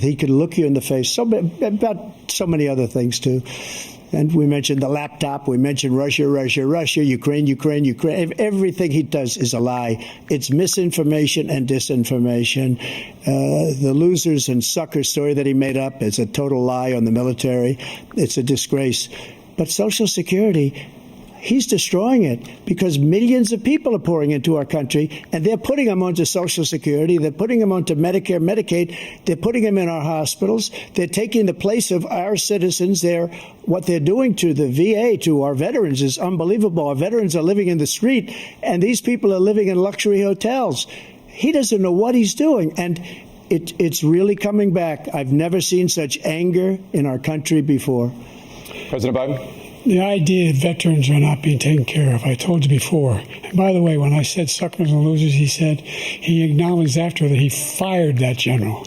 He could look you in the face. About so many other things, too. And we mentioned the laptop. We mentioned Russia, Ukraine. Everything he does is a lie. It's misinformation and disinformation. The losers and suckers story that he made up is a total lie on the military. It's a disgrace. But Social Security, he's destroying it because millions of people are pouring into our country, and they're putting them onto Social Security. They're putting them onto Medicare, Medicaid. They're putting them in our hospitals. They're taking the place of our citizens. What they're doing to the VA, to our veterans, is unbelievable. Our veterans are living in the street, and these people are living in luxury hotels. He doesn't know what he's doing, and it's really coming back. I've never seen such anger in our country before. President Biden? The idea that veterans are not being taken care of, I told you before. And by the way, when I said suckers and losers, he acknowledged after that he fired that general.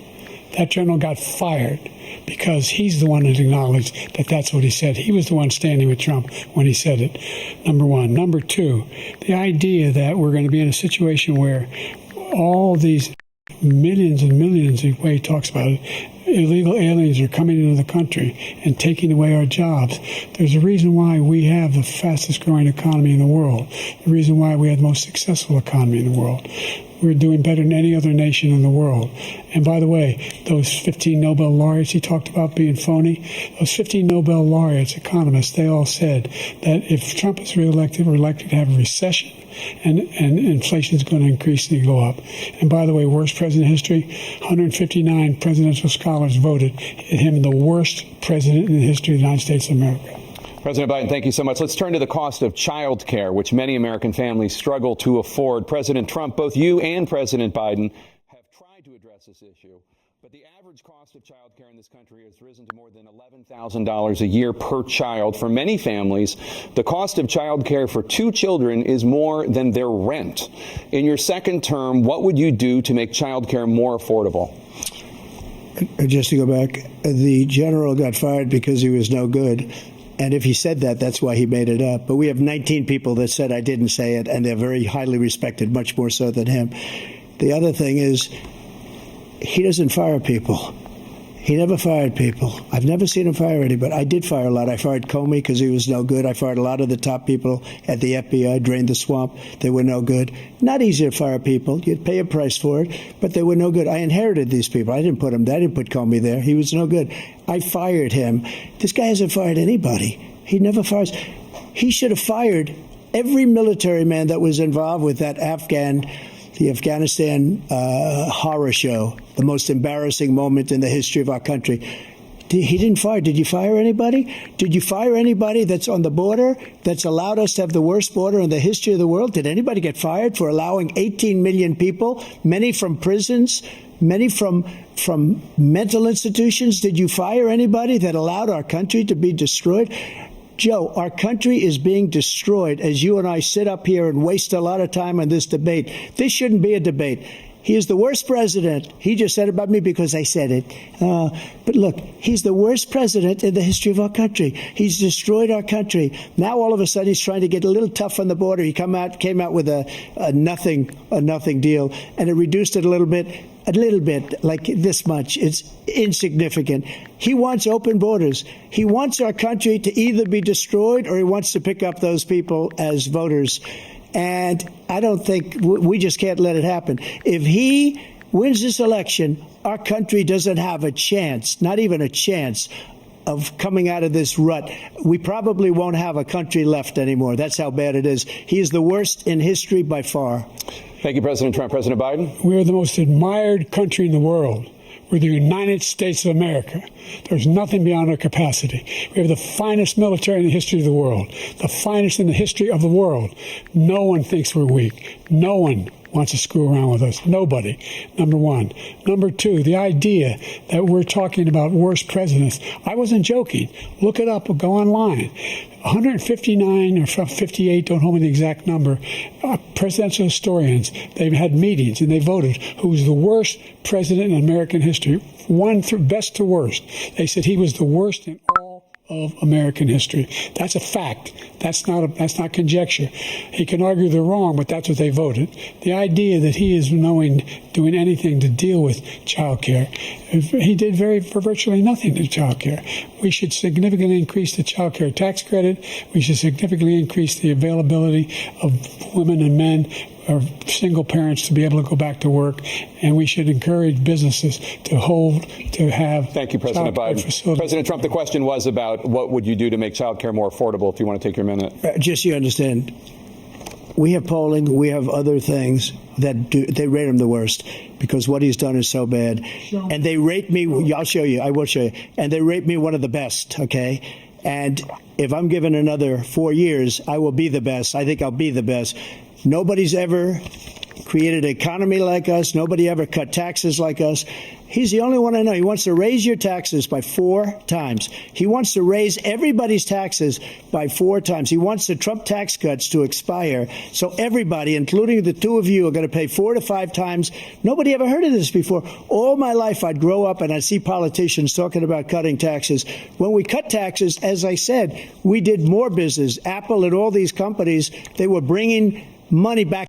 That general got fired because he's the one that acknowledged that that's what he said. He was the one standing with Trump when he said it, number one. Number two, the idea that we're going to be in a situation where all these millions and millions, the way he talks about it, illegal aliens are coming into the country and taking away our jobs. There's a reason why we have the fastest growing economy in the world, the reason why we have the most successful economy in the world. We're doing better than any other nation in the world. And by the way, those 15 Nobel laureates he talked about being phony, those 15 Nobel laureates, economists, they all said that if Trump is reelected, we're likely to have a recession. And inflation is going to increasingly go up. And by the way, worst president in history, 159 presidential scholars voted him the worst president in the history of the United States of America. President Biden, thank you so much. Let's turn to the cost of child care, which many American families struggle to afford. President Trump, both you and President Biden have tried to address this issue, but the average cost of child care in this country has risen to more than $11,000 a year per child. For many families, the cost of child care for 2 children is more than their rent. In your second term, what would you do to make child care more affordable? Just to go back, the general got fired because he was no good. And if he said that, that's why he made it up. But we have 19 people that said I didn't say it, and they're very highly respected, much more so than him. The other thing is, he doesn't fire people. He never fired people. I've never seen him fire anybody. I did fire a lot. I fired Comey because he was no good. I fired a lot of the top people at the FBI, drained the swamp. They were no good. Not easy to fire people. You'd pay a price for it, but they were no good. I inherited these people. I didn't put them there. I didn't put Comey there. He was no good. I fired him. This guy hasn't fired anybody. He never fires. He should have fired every military man that was involved with that the Afghanistan horror show, the most embarrassing moment in the history of our country. He didn't fire. Did you fire anybody? Did you fire anybody that's on the border that's allowed us to have the worst border in the history of the world? Did anybody get fired for allowing 18 million people, many from prisons, many from mental institutions? Did you fire anybody that allowed our country to be destroyed? Joe, our country is being destroyed as you and I sit up here and waste a lot of time on this debate. This shouldn't be a debate. He is the worst president. He just said about me because I said it. But look, he's the worst president in the history of our country. He's destroyed our country. Now all of a sudden he's trying to get a little tough on the border. He came out with a nothing deal, and it reduced it a little bit, like this much. It's insignificant. He wants open borders. He wants our country to either be destroyed or he wants to pick up those people as voters. And I don't think we just can't let it happen. If he wins this election, our country doesn't have a chance, not even a chance, of coming out of this rut. We probably won't have a country left anymore. That's how bad it is. He is the worst in history by far. Thank you, President Trump. President Biden? We are the most admired country in the world. We're the United States of America. There's nothing beyond our capacity. We have the finest military in the history of the world, the finest in the history of the world. No one thinks we're weak. No one wants to screw around with us. Nobody, number one. Number two, the idea that we're talking about worst presidents. I wasn't joking. Look it up or go online. 159 or 58, don't hold me the exact number, presidential historians, they've had meetings and they voted who's the worst president in American history, best to worst. They said he was the worst in all of American history. That's a fact. That's not conjecture. He can argue they're wrong, but that's what they voted. The idea that he is doing anything to deal with child care, he did virtually nothing to child care. We should significantly increase the child care tax credit. We should significantly increase the availability of women and men or single parents to be able to go back to work, and we should encourage businesses to have. Thank you, President Biden. Facilities. President Trump, the question was about what would you do to make child care more affordable, if you want to take your minute. Just so you understand, we have polling, we have other things that they rate him the worst because what he's done is so bad. And they rate me, I'll show you, I will show you, and they rate me one of the best, okay? And if I'm given another 4 years, I will be the best. I think I'll be the best. Nobody's ever created an economy like us. Nobody ever cut taxes like us. He's the only one I know. He wants to raise your taxes by 4 times. He wants to raise everybody's taxes by 4 times. He wants the Trump tax cuts to expire. So everybody, including the two of you, are going to pay 4 to 5 times. Nobody ever heard of this before. All my life, I'd grow up and I'd see politicians talking about cutting taxes. When we cut taxes, as I said, we did more business. Apple and all these companies, they were bringing money back